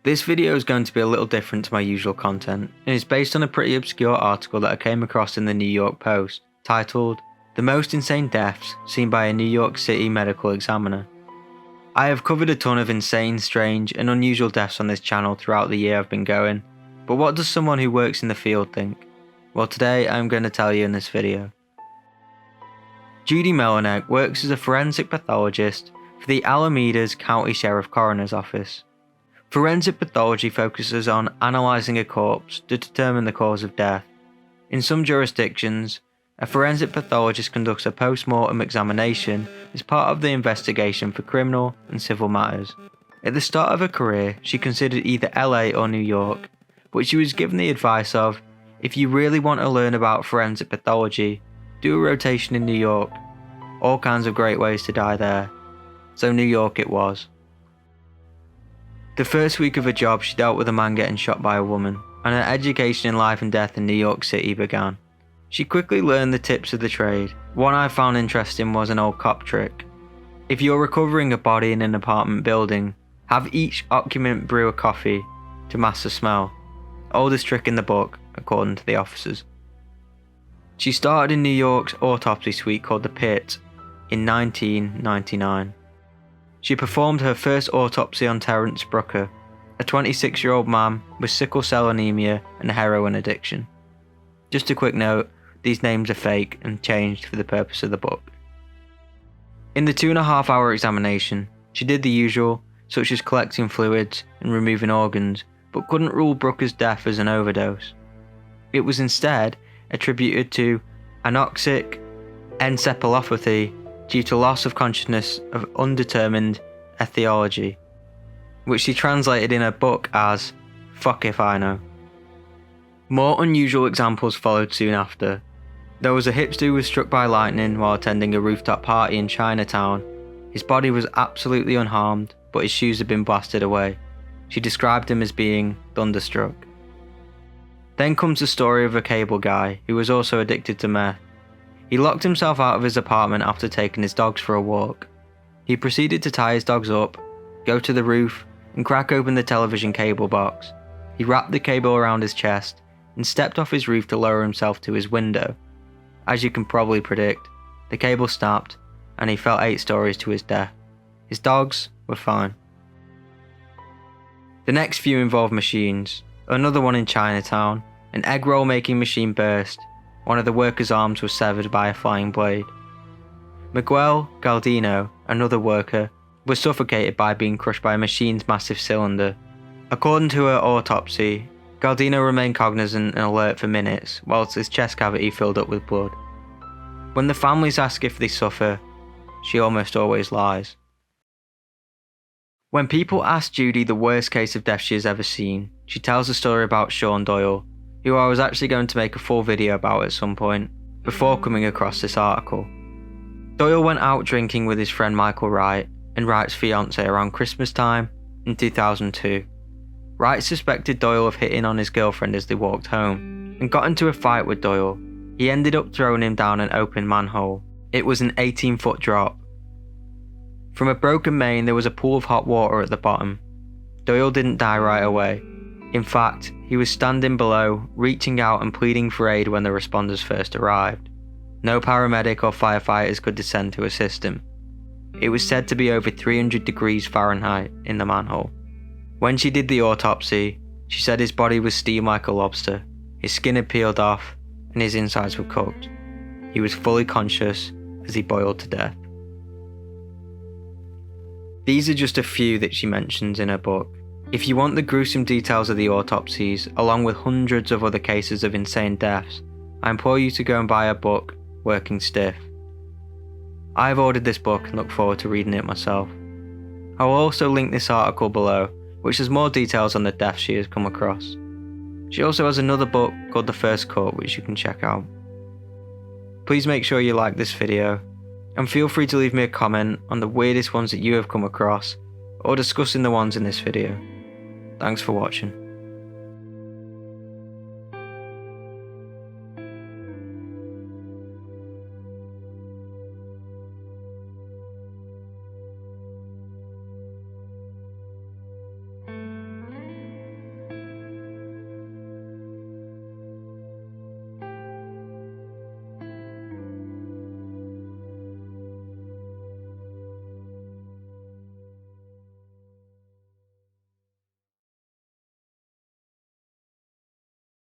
This video is going to be a little different to my usual content, and is based on a pretty obscure article that I came across in the New York Post, titled, "The Most Insane Deaths Seen by a New York City Medical Examiner." I have covered a ton of insane, strange, and unusual deaths on this channel throughout the year I've been going, but what does someone who works in the field think? Well, today I'm going to tell you in this video. Judy Melinek works as a forensic pathologist for the Alameda's County Sheriff Coroner's Office. Forensic pathology focuses on analysing a corpse to determine the cause of death. In some jurisdictions, a forensic pathologist conducts a post-mortem examination as part of the investigation for criminal and civil matters. At the start of her career, she considered either LA or New York, but she was given the advice of, if you really want to learn about forensic pathology, do a rotation in New York. All kinds of great ways to die there. So New York it was. The first week of her job, she dealt with a man getting shot by a woman, and her education in life and death in New York City began. She quickly learned the tips of the trade. One I found interesting was an old cop trick. If you're recovering a body in an apartment building, have each occupant brew a coffee to mask the smell. Oldest trick in the book, according to the officers. She started in New York's autopsy suite called the Pit in 1999. She performed her first autopsy on Terrence Brooker, a 26-year-old man with sickle cell anemia and heroin addiction. Just a quick note, these names are fake and changed for the purpose of the book. In the 2.5-hour examination, she did the usual, such as collecting fluids and removing organs, but couldn't rule Brooker's death as an overdose. It was instead attributed to anoxic encephalopathy due to loss of consciousness of undetermined etiology, which she translated in her book as "fuck if I know." More unusual examples followed soon after. There was a hipster who was struck by lightning while attending a rooftop party in Chinatown. His body was absolutely unharmed, but his shoes had been blasted away. She described him as being thunderstruck. Then comes the story of a cable guy who was also addicted to meth. He locked himself out of his apartment after taking his dogs for a walk. He proceeded to tie his dogs up, go to the roof, and crack open the television cable box. He wrapped the cable around his chest and stepped off his roof to lower himself to his window. As you can probably predict, the cable snapped and he fell 8 stories to his death. His dogs were fine. The next few involved machines. Another one in Chinatown, an egg roll making machine burst. One of the workers' arms was severed by a flying blade. Miguel Galdino, another worker, was suffocated by being crushed by a machine's massive cylinder. According to her autopsy, Galdino remained cognizant and alert for minutes, whilst his chest cavity filled up with blood. When the families ask if they suffer, she almost always lies. When people ask Judy the worst case of death she has ever seen, she tells a story about Sean Doyle, who I was actually going to make a full video about at some point, before coming across this article. Doyle went out drinking with his friend Michael Wright and Wright's fiancée around Christmas time in 2002. Wright suspected Doyle of hitting on his girlfriend as they walked home, and got into a fight with Doyle. He ended up throwing him down an open manhole. It was an 18-foot drop. From a broken main there was a pool of hot water at the bottom. Doyle didn't die right away. In fact, he was standing below, reaching out and pleading for aid when the responders first arrived. No paramedic or firefighters could descend to assist him. It was said to be over 300 degrees Fahrenheit in the manhole. When she did the autopsy, she said his body was steamed like a lobster, his skin had peeled off, and his insides were cooked. He was fully conscious as he boiled to death. These are just a few that she mentions in her book. If you want the gruesome details of the autopsies, along with hundreds of other cases of insane deaths, I implore you to go and buy her book, Working Stiff. I have ordered this book and look forward to reading it myself. I will also link this article below, which has more details on the deaths she has come across. She also has another book called The First Cut, which you can check out. Please make sure you like this video, and feel free to leave me a comment on the weirdest ones that you have come across, or discussing the ones in this video. Thanks for watching.